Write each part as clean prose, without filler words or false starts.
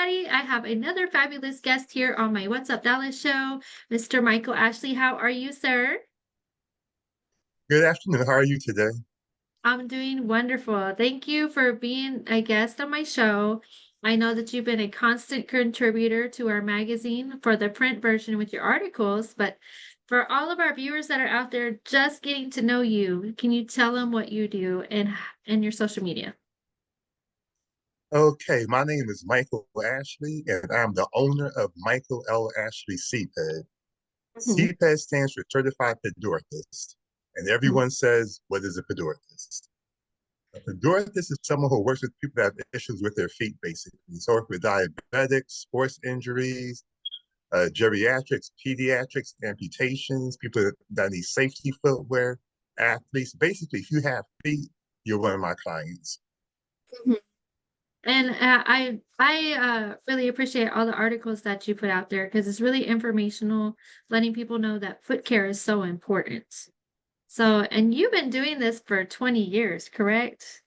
everybody. I have another fabulous guest here on my What's Up Dallas show, Mr. Michael Ashley. How are you, sir? Good afternoon. How are you today? I'm doing wonderful. Thank you for being a guest on my show. I know that you've been a constant contributor to our magazine for the print version with your articles, but for all of our viewers that are out there just getting to know you, can you tell them what you do and your social media? Okay, my name is Michael Ashley, and I'm the owner of Michael L. Ashley CPED. Mhm, CPED stands for Certified Pedorthist, and mhm, everyone says, what is a pedorthist? A pedorthist is someone who works with people that have issues with their feet, basically. So work with diabetics, sports injuries, geriatrics, pediatrics, amputations, people that need safety footwear, athletes. Basically, if you have feet, you're one of my clients. mhm. And I really appreciate all the articles that you put out there because it's really informational, letting people know that foot care is so important. So, and you've been doing this for 20 years, correct?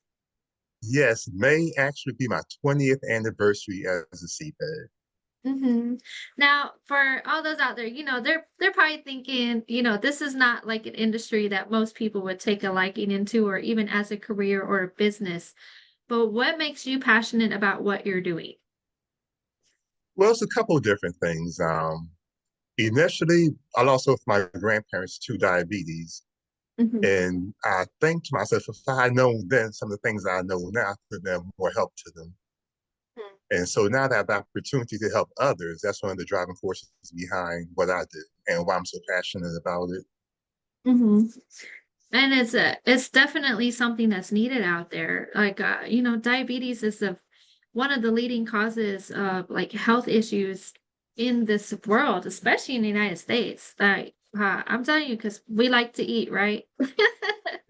Yes, May actually be my 20th anniversary as a CPED. hmm Now, for all those out there, they're probably thinking, this is not like an industry that most people would take a liking into, or even as a career or a business. But what makes you passionate about what you're doing? Well, it's a couple of different things. Initially, I lost both my grandparents to diabetes. hmm And I think to myself, if I had known then some of the things I know now, I could have been more help to them. And so now that I have the opportunity to help others, that's one of the driving forces behind what I do and why I'm so passionate about it. hmm And it's definitely something that's needed out there. Like diabetes is one of the leading causes of like health issues in this world, especially in the United States. Like I'm telling you, because we like to eat, right?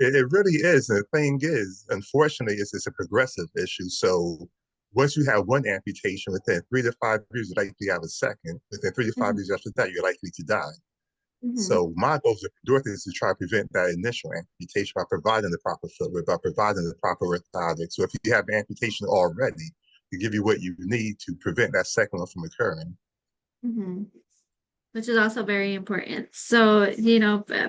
It really is. And the thing is, unfortunately, it's a progressive issue. So once you have one amputation, within 3 to 5 years, you're likely to have a second. Within 3 to 5 years after that, you're likely to die. hmm So my goal with Dorothy is to try to prevent that initial amputation by providing the proper footwear, by providing the proper orthotics. So if you have amputation already, to give you what you need to prevent that second one from occurring. hmm Which is also very important. So,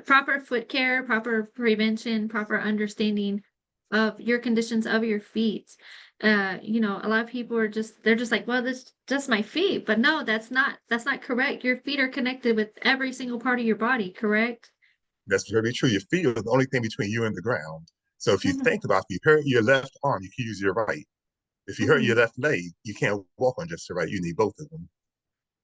proper foot care, proper prevention, proper understanding of your conditions of your feet. A lot of people they're just like, well, this just my feet. But no, that's not correct. Your feet are connected with every single part of your body, correct? That's very true. Your feet are the only thing between you and the ground. So if you hmm think about it, if you hurt your left arm, you can use your right. If you hurt your hmm left leg, you can't walk on just the right. You need both of them.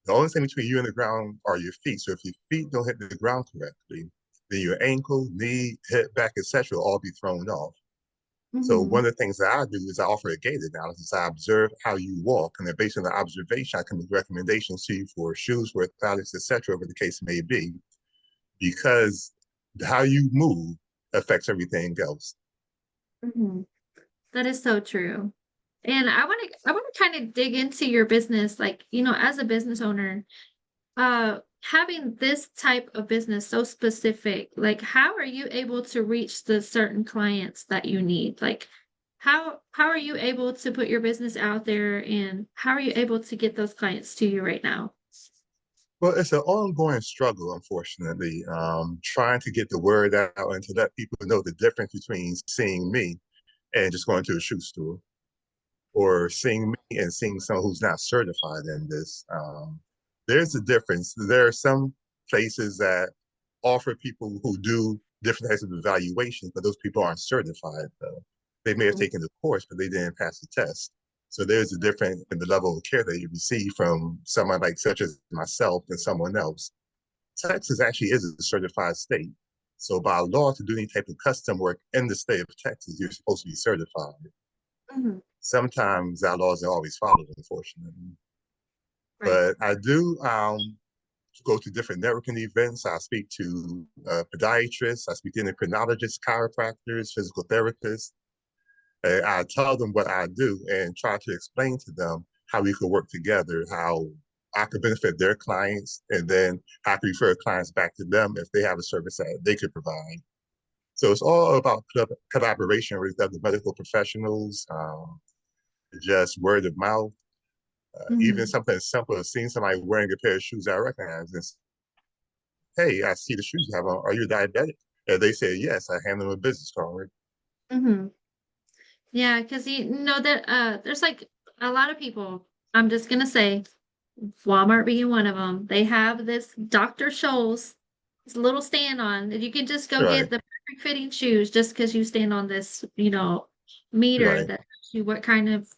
The only thing between you and the ground are your feet. So if your feet don't hit the ground correctly, then your ankle, knee, hip, back, etc., will all be thrown off. So hmm one of the things that I do is I offer a gait analysis. I observe how you walk, and then based on the observation, I can make recommendations to you for shoes, for orthotics, etc., whatever the case may be, because how you move affects everything else. hmm That is so true. And I want to kind of dig into your business, like, as a business owner. Having this type of business so specific, like how are you able to reach the certain clients that you need? Like how are you able to put your business out there and how are you able to get those clients to you right now? Well, it's an ongoing struggle, unfortunately, trying to get the word out and to let people know the difference between seeing me and just going to a shoe store, or seeing me and seeing someone who's not certified in this. There's a difference. There are some places that offer people who do different types of evaluations, but those people aren't certified, though. They may have Mhm, taken the course, but they didn't pass the test. So there's a difference in the level of care that you receive from someone like such as myself and someone else. Texas actually is a certified state. So by law, to do any type of custom work in the state of Texas, you're supposed to be certified. mhm, Sometimes our laws are always followed, unfortunately. right. But I do go to different networking events. I speak to podiatrists, I speak to endocrinologists, chiropractors, physical therapists. I tell them what I do and try to explain to them how we could work together, how I could benefit their clients, and then how I could refer clients back to them if they have a service that they could provide. So it's all about collaboration with other medical professionals, just word of mouth. Even Mhm. something as simple as seeing somebody wearing a pair of shoes I recognize and say, hey, I see the shoes you have on. Are you diabetic? And they say, yes, I hand them a business card. Mhm. Yeah, because you know that there's like a lot of people. I'm just gonna say Walmart being one of them. They have this Dr. Scholl's this little stand on that you can just go Right, get the perfect fitting shoes just because you stand on this, meter right. that tells you what kind of,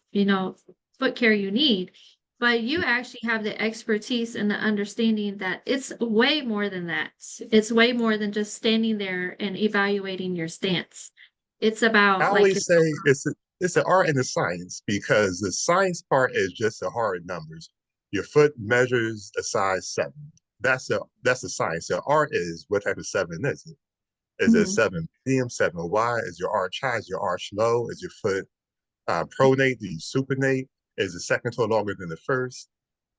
foot care you need. But you actually have the expertise and the understanding that it's way more than that. It's way more than just standing there and evaluating your stance. It's I about like your always say it's an art and a science because the science part is just the hard numbers. Your foot measures a size 7. That's the science. The art is what type of 7 is it? Is it Mhm, 7 medium, 7 wide? Is your arch high? Is your arch low? Is your foot pronate? Do you supinate? Is the second toe longer than the first?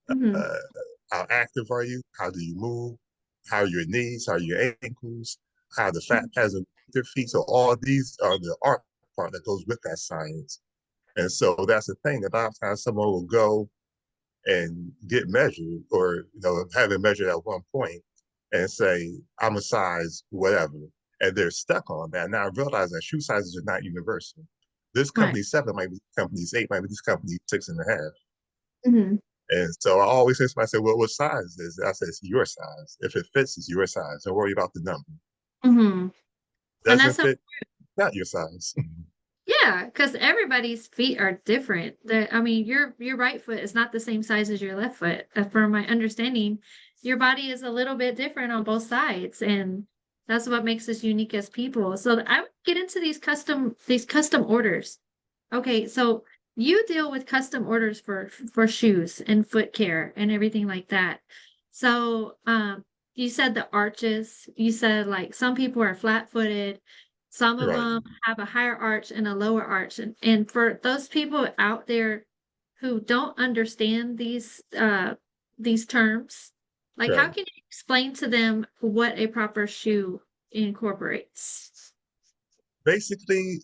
mhm, Uh, how active are you? How do you move? How are your knees? How are your ankles? How the fat pads of your feet? So all these are the art part that goes with that science. And so that's the thing. A lot of times someone will go and get measured or have it measured at one point and say, I'm a size whatever. And they're stuck on that. Now I realize that shoe sizes are not universal. This right. company 7 might be this company's 8, might be this company 6.5. Mhm, And so I always say to myself, say, well, what size is it? I say, it's your size. If it fits, it's your size. Don't worry about the number. mhm. And that's Doesn't so fit, not your size. yeah, because everybody's feet are different. I mean, your right foot is not the same size as your left foot. From my understanding, your body is a little bit different on both sides, and that's what makes us unique as people. So I would get into these custom orders. Okay, so you deal with custom orders for shoes and foot care and everything like that. So, you said the arches, you said like some people are flat-footed, some of Right, them have a higher arch and a lower arch. And for those people out there who don't understand these terms, like how right. can you explain to them what a proper shoe incorporates? Basically,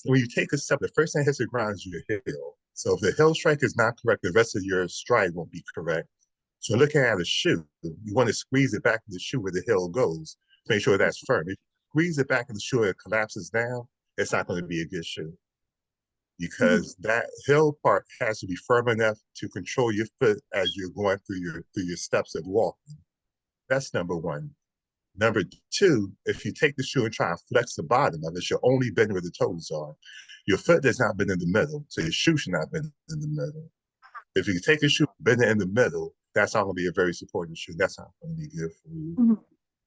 when you take a step, the first thing that hits the ground is your heel. So if the heel strike is not correct, the rest of your stride won't be correct. So looking at a shoe, you want to squeeze it back to the shoe where the heel goes to make sure that's firm. If you squeeze it back in the shoe and it collapses down, it's not going to be a good shoe Mhm, because that heel part has to be firm enough to control your foot as you're going through your steps of walking. That's number one. Number two, if you take the shoe and try and flex the bottom of it, you'll only bend where the toes are. Your foot does not bend in the middle, so your shoe should not bend in the middle. If you take a shoe, bend it in the middle, that's not going to be a very supportive shoe. That's not going to be good for you. mhm.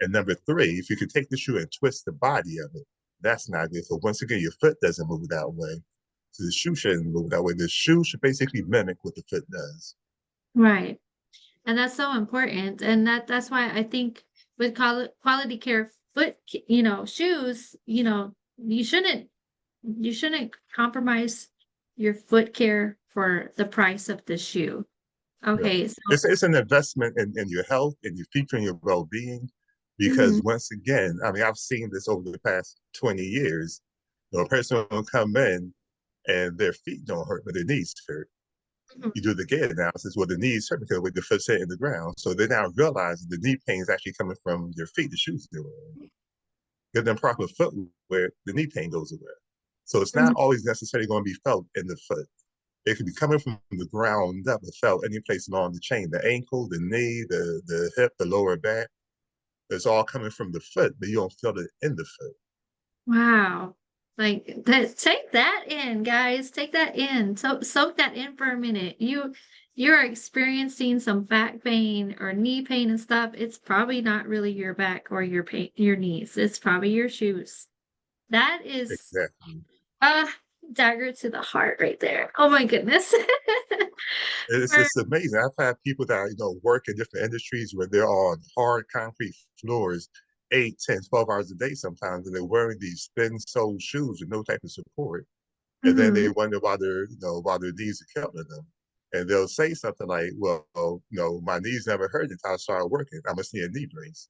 And number three, if you can take the shoe and twist the body of it, that's not good. So once again, your foot doesn't move that way. So the shoe shouldn't move that way. The shoe should basically mimic what the foot does. Right. And that's so important. And that's why I think with quality care shoes, you shouldn't compromise your foot care for the price of the shoe. Right. Okay, so It's an investment in your health, in your future, and your well being. mhm, Because once again, I mean, I've seen this over the past 20 years. A person will come in and their feet don't hurt, but their knees hurt. mhm, You do the gait analysis, well, the knees hurt because with the foot set in the ground. So they now realize the knee pain is actually coming from their feet, the shoes they're wearing. Give them proper footwear, the knee pain goes away. So it's mhm. not always necessarily going to be felt in the foot. It could be coming from the ground up and felt any place along the chain, the ankle, the knee, the hip, the lower back. It's all coming from the foot, but you don't feel it in the foot. Wow. Like that, take that in, guys. Take that in. So soak that in for a minute. You're experiencing some back pain or knee pain and stuff. It's probably not really your back or your knees. It's probably your shoes. That is Exactly. a dagger to the heart right there. Oh my goodness. For It's amazing. I've had people that work in different industries where they're on hard concrete floors 8, 10, 12 hours a day sometimes, and they're wearing these thin soled shoes with no type of support. And then they mhm. wonder why their knees are killing them. And they'll say something like, well, my knees never hurt until I started working. I must need a knee brace.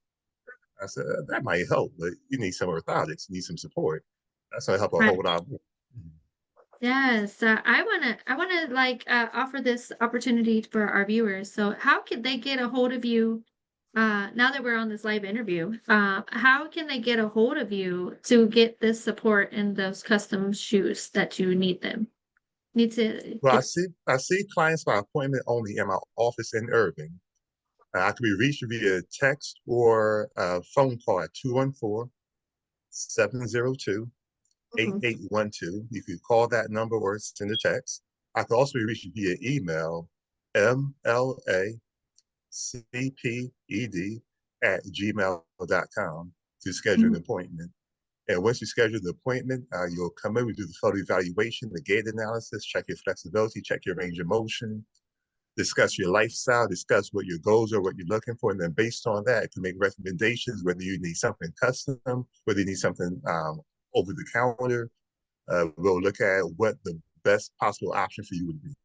I said, that might help, but you need some orthotics, you need some support. That's going to help a Right. whole lot more. Yes, I wanna like offer this opportunity for our viewers. So, how can they get a hold of you? Now that we're on this live interview, how can they get a hold of you to get this support and those custom shoes that you need to Well, get? I see clients by appointment only in my office in Irving. I can be reached via text or phone call at 214-702 Mhm. 8812. You can call that number or send a text. I can also be reached via email, mlacped@gmail.com to schedule an Mhm. appointment. And once you schedule the appointment, you'll come in, we do the photo evaluation, the gait analysis, check your flexibility, check your range of motion, discuss your lifestyle, discuss what your goals are, what you're looking for, and then based on that, to make recommendations whether you need something custom, whether you need something over the counter. We'll look at what the best possible option for you would be.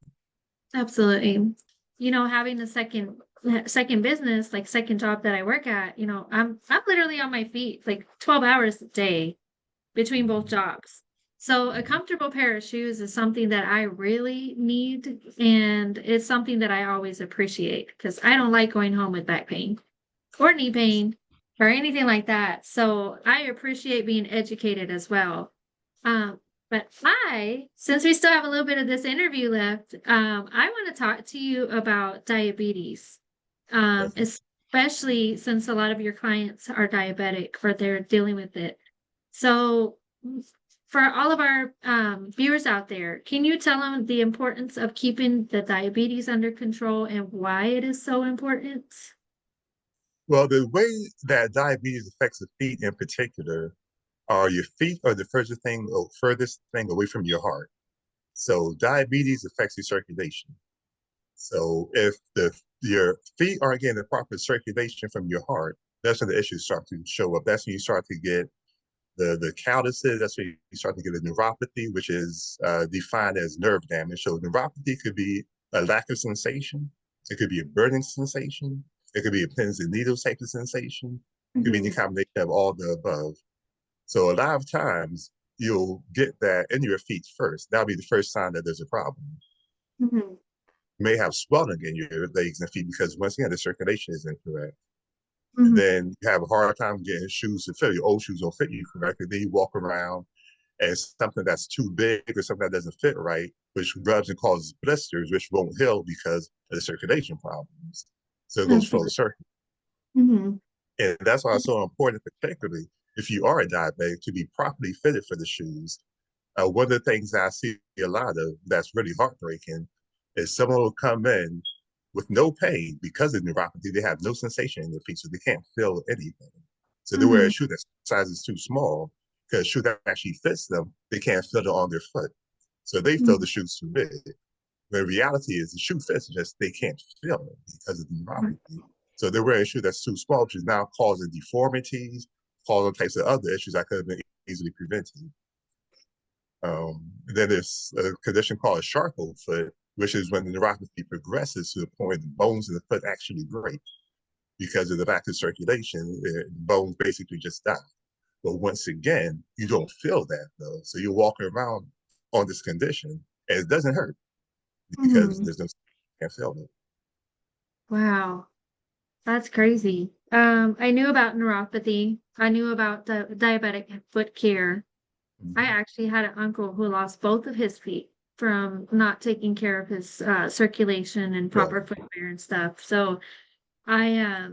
Absolutely. Having a second business, like second job that I work at, I'm literally on my feet like 12 hours a day between both Mhm. jobs. So a Mhm. comfortable pair of shoes is something that I really need, and it's something that I always appreciate because I don't like going home with back pain or knee pain or anything like that. So I appreciate being educated as well. But since we still have a little bit of this interview left, I want to talk to you about diabetes, Definitely. especially since a lot of your clients are diabetic or they're dealing with it. So, for all of our viewers out there, can you tell them the importance of keeping the diabetes under control and why it is so important? Well, the way that diabetes affects the feet in particular are your feet are the furthest thing away from your heart. So diabetes affects your circulation. So if your feet aren't getting the proper circulation from your heart, that's when the issues start to show up. That's when you start to get the calluses. That's when you start to get a neuropathy, which is defined as nerve damage. So neuropathy could be a lack of sensation. It could be a burning sensation. It could be a pins and needles type of sensation. It could be any Mhm, combination of all the above. So a lot of times you'll get that in your feet first. That'll be the first sign that there's a problem. mhm, You may have swelling in your legs and feet because once again the circulation is incorrect. And mhm, then you have a hard time getting shoes to fit. Your old shoes don't fit you correctly. Then you walk around and something that's too big or something that doesn't fit right, which rubs and causes blisters, which won't heal because of the circulation problems. So it goes full mhm, circle. mhm, And that's why it's so important, particularly if you are a diabetic, to be properly fitted for the shoes. One of the things I see a lot of that's really heartbreaking is someone will come in with no pain because of neuropathy. They have no sensation in their feet, so they can't feel anything. So they wear a mhm, shoe that size is too small because a shoe that actually fits them, they can't feel it on their foot. So they feel mhm, the shoe's too big. The reality is the shoe fits, just they can't feel it because of the mhm, neuropathy. So they're wearing a shoe that's too small, which is now causing deformities, causing types of other issues that could have been easily prevented. Then there's a condition called a Charcot foot, which is when the neuropathy progresses to the point the bones in the foot actually break because of the lack of circulation. The bones basically just die. But once again, you don't feel that though. So you're walking around on this condition and it doesn't hurt because mhm. there's no can't feel it. Wow, that's crazy. I knew about neuropathy. I knew about diabetic foot care. I Mhm. actually had an uncle who lost both of his feet from not taking care of his circulation and Really? proper footwear and stuff. So I,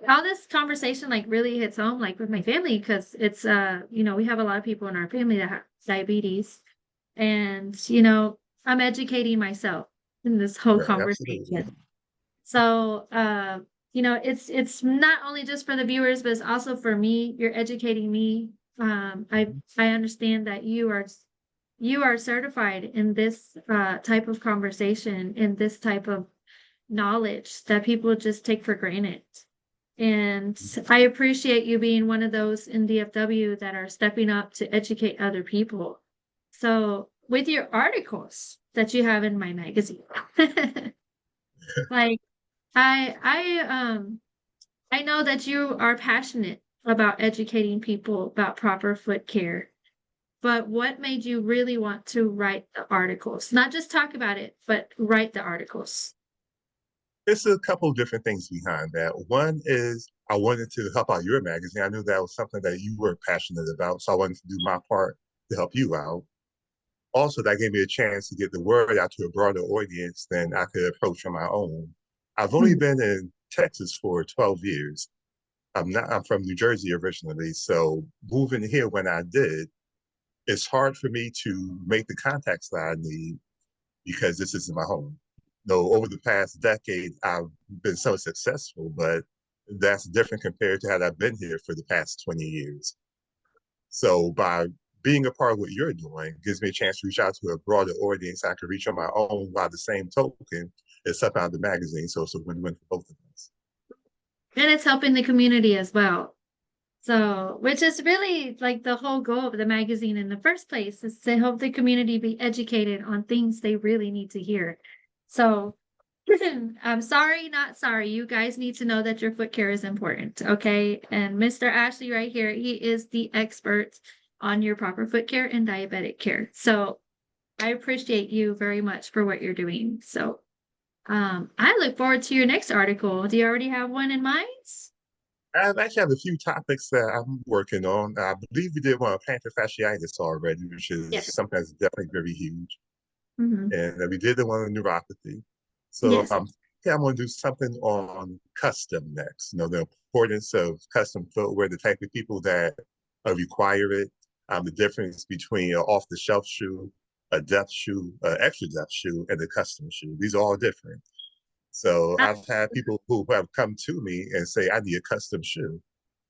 all this conversation like really hits home, like with my family, because it's, we have a lot of people in our family that have diabetes, and I'm educating myself in this whole Right, absolutely. conversation. So, it's not only just for the viewers, but it's also for me. You're educating me. Mhm. I understand that you are certified in this type of conversation, in this type of knowledge that people just take for granted. And I appreciate you being one of those in DFW that are stepping up to educate other people. So, with your articles that you have in my magazine, like I know that you are passionate about educating people about proper foot care. but what made you really want to write the articles? Not just talk about it, but write the articles. There's a couple of different things behind that. One is I wanted to help out your magazine. I knew that was something that you were passionate about, so I wanted to do my part to help you out. Also, that gave me a chance to get the word out to a broader audience than I could approach on my own. I've only Mhm. been in Texas for 12 years. I'm from New Jersey originally, so moving here when I did, it's hard for me to make the contacts that I need because this isn't my home. Though over the past decade, I've been so successful, but that's different compared to had I been here for the past 20 years. So by being a part of what you're doing gives me a chance to reach out to a broader audience I can reach on my own while the same token is up out the magazine. So it's a win-win for both of us. And it's helping the community as well. So, which is really like the whole goal of the magazine in the first place is to help the community be educated on things they really need to hear. So, I'm sorry, not sorry. You guys need to know that your foot care is important. Okay. And Mr. Ashley right here, he is the expert on your proper foot care and diabetic care. So I appreciate you very much for what you're doing. So I look forward to your next article. Do you already have one in mind? I actually have a few topics that I'm working on. I believe we did one on plantar fasciitis already, which is Yes. something that's definitely very huge. Hmm. And we did the one on neuropathy. So Yes. yeah, I'm going to do something on custom next. You know, the importance of custom footwear, the type of people that require it, the difference between an off-the-shelf shoe, a depth shoe, an extra depth shoe, and a custom shoe. These are all different. So Uh, I've had people who have come to me and say, I need a custom shoe.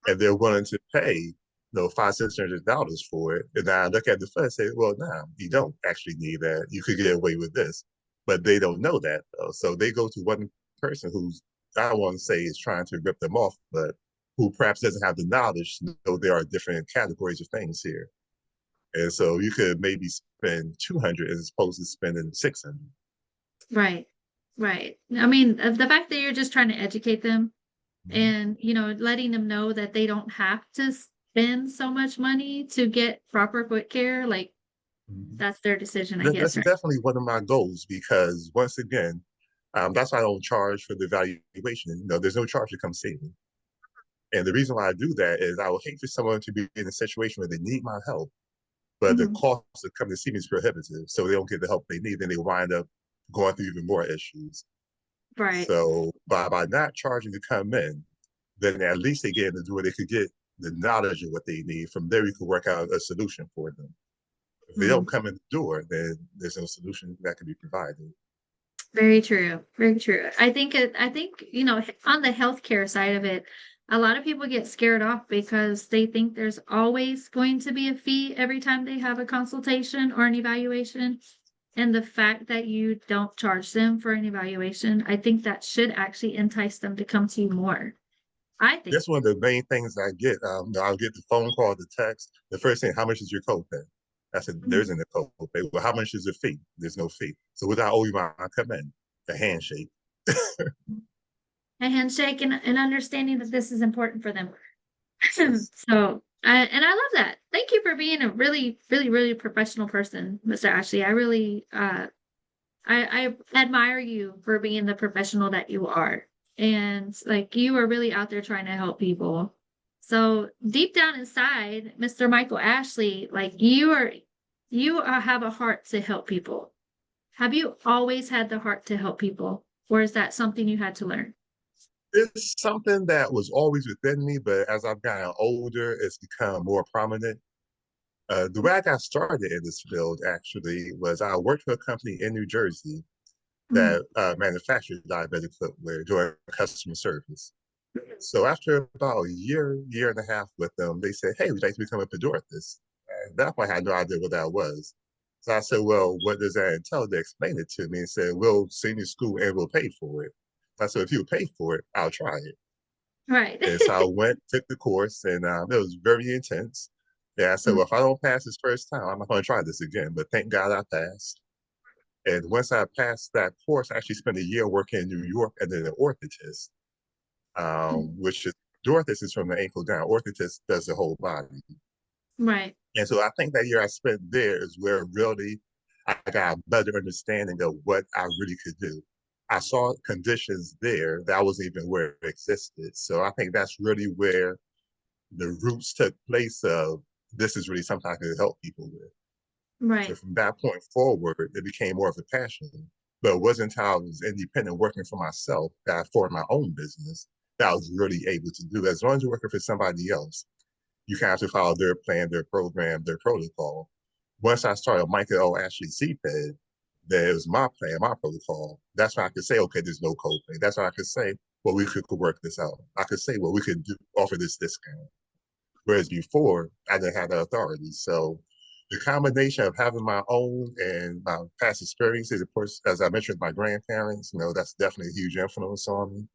And they're willing to pay, $500-600 for it. And I look at the foot and say, well, no, you don't actually need that. You could get away with this. But they don't know that though. So they go to one person who's, I don't want to say is trying to rip them off, but who perhaps doesn't have the knowledge to know there are different categories of things here. And so you could maybe spend 200 as opposed to spending 600. right. Right. I mean, the fact that you're just trying to educate them Mhm. and, letting them know that they don't have to spend so much money to get proper foot care, like Mhm. that's their decision, I That's guess, right? definitely one of my goals because once again, that's why I don't charge for the evaluation. There's no charge to come see me. And the reason why I do that is I would hate for someone to be in a situation where they need my help, but the Hmm. cost of coming to see me is prohibitive. So they don't get the help they need, then they wind up going through even more issues. Right. So by not charging to come in, then at least they get in the door, they could get the knowledge of what they need. From there, we could work out a solution for them. If they Mm. don't come in the door, then there's no solution that can be provided. Very true. Very true. I think, on the healthcare side of it, a lot of people get scared off because they think there's always going to be a fee every time they have a consultation or an evaluation. And the fact that you don't charge them for an evaluation, I think that should actually entice them to come to you more. I think. That's one of the main things I get. I'll get the phone call, the text. The first thing, how much is your copay? I said, there Mhm. isn't a copay. Well, how much is the fee? There's no fee. So what I owe you when I come in? The handshake. A handshake and understanding that this is important for them. Yes. So, and I love that. Thank you for being a really, really, really professional person, Mr. Ashley. I really, I admire you for being the professional that you are. And like you are really out there trying to help people. So deep down inside, Mr. Michael Ashley, like have a heart to help people. Have you always had the heart to help people? Or is that something you had to learn? It's something that was always within me, but as I've gotten older, it's become more prominent. The way I got started in this field actually was I worked for a company in New Jersey Mm. that manufactured diabetic footwear doing customer service. So after about a year and a half with them, they said, "Hey, would you like to become a pedorthist?" At that point, I had no idea what that was. So I said, "Well, what does that entail?" They explained it to me and said, "We'll send you to school and we'll pay for it." I said, "If you pay for it, I'll try it." Right. And so I went, took the course, and it was very intense. Yeah, I said, "Well, if I don't pass this first time, I'm not going to try this again." But thank God I passed. And once I passed that course, I actually spent a year working in New York and then an orthotist, which is orthotist is from the ankle down. Orthotist does the whole body. Right. And so I think that year I spent there is where really I got a better understanding of what I really could do. I saw conditions there that I wasn't even aware existed. So I think that's really where the roots took place of this is really something I could help people with. So Right. from that point forward, it became more of a passion. But it wasn't until I was independent working for myself that I formed my own business that I was really able to do. As long as you're working for somebody else, you can have to follow their plan, their program, their protocol. Once I started Michael L. Ashley CPED, that it was my plan, my protocol. That's when I could say, okay, there's no copay. That's when I could say, well, we could work this out. I could say, well, we could offer this discount. Whereas before, I didn't have the authority. So the combination of having my own and my past experiences, of course, as I mentioned, my grandparents, that's definitely a huge influence on me.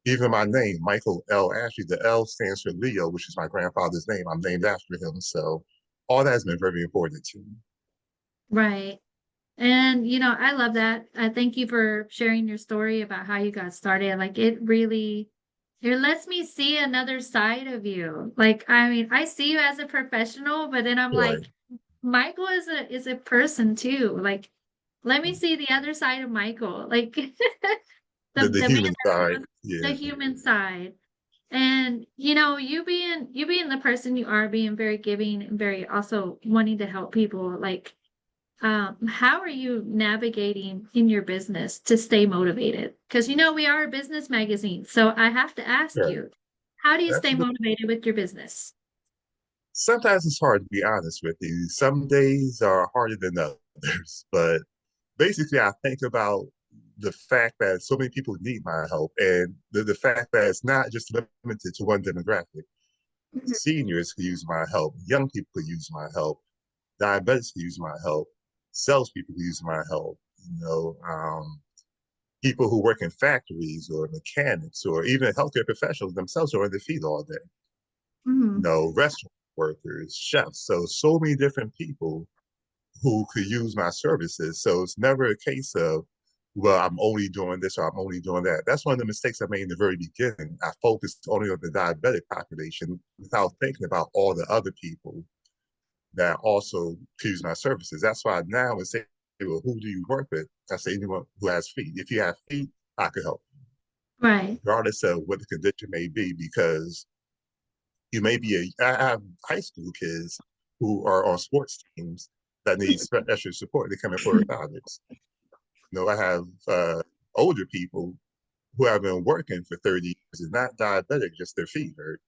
Even my name, Michael L. Ashley, the L stands for Leo, which is my grandfather's name. I'm named after him. So all that has been very important to me. Right. And I love that. Thank you for sharing your story about how you got started. Like it lets me see another side of you. Like, I mean, I see you as a professional, but then I'm Right. like, Michael is a person too. Like, let me see the other side of Michael. Like The the man human that side. was the Yeah. human side. And you being the person you are, being very giving and very also wanting to help people, like how are you navigating in your business to stay motivated? Because we are a business magazine, so I have to ask Right. you, how do you That's stay a good. motivated with your business? Sometimes it's hard to be honest with you. Some days are harder than others, but basically I think about the fact that so many people need my help and the fact that it's not just limited to one demographic. Mhm. Seniors could use my help, young people could use my help, diabetics could use my help, salespeople could use my help, people who work in factories or mechanics or even healthcare professionals themselves are on their feet all day, Mhm. restaurant workers, chefs. So many different people who could use my services. So it's never a case of, well, I'm only doing this or I'm only doing that. That's one of the mistakes I made in the very beginning. I focused only on the diabetic population without thinking about all the other people that also use my services. That's why now I say, well, who do you work with? I say anyone who has feet. If you have feet, I could help, Right. regardless of what the condition may be, because you may be I have high school kids who are on sports teams that need extra support. They come in for orthotics. I have older people who have been working for 30 years and not diabetic, just their feet hurt.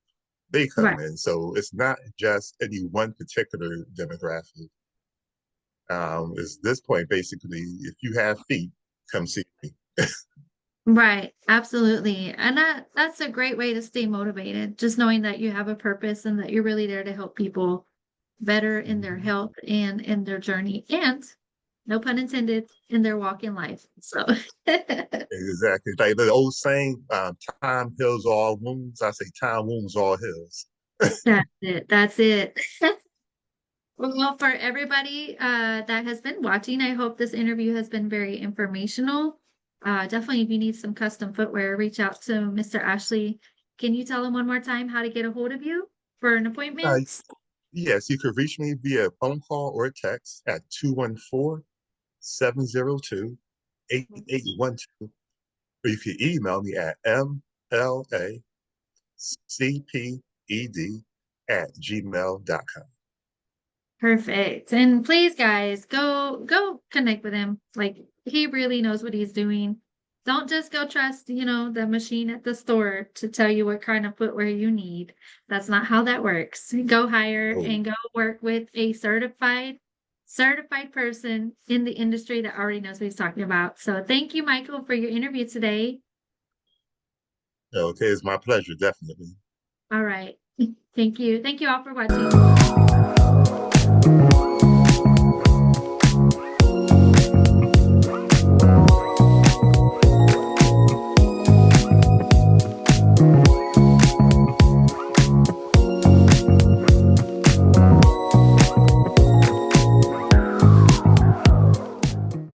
They Right. come in. So it's not just any one particular demographic. It's this point, basically, if you have feet, come see me. Right. Absolutely. And that's a great way to stay motivated, just knowing that you have a purpose and that you're really there to help people better in their Mhm. health and in their journey and no pun intended in their walk in life. So Exactly. Like the old saying, time heals all wounds. I say time wounds all heals. that's it. That's it. Well, for everybody that has been watching, I hope this interview has been very informational. Definitely, if you need some custom footwear, reach out to Mr. Ashley. Can you tell him one more time how to get a hold of you for an Uh, appointment? yes, you could reach me via phone call or text at 214-702-8812. Or you can email me at mlacped@gmail.com. Perfect. And please, guys, go connect with him. Like he really knows what he's doing. Don't just go trust, the machine at the store to tell you what kind of footwear you need. That's not how that works. Go hire Oh, and go work with a certified person in the industry that already knows what he's talking about. So thank you, Michael, for your interview today. okay, it's my pleasure, definitely. All right. Thank you. Thank you all for watching.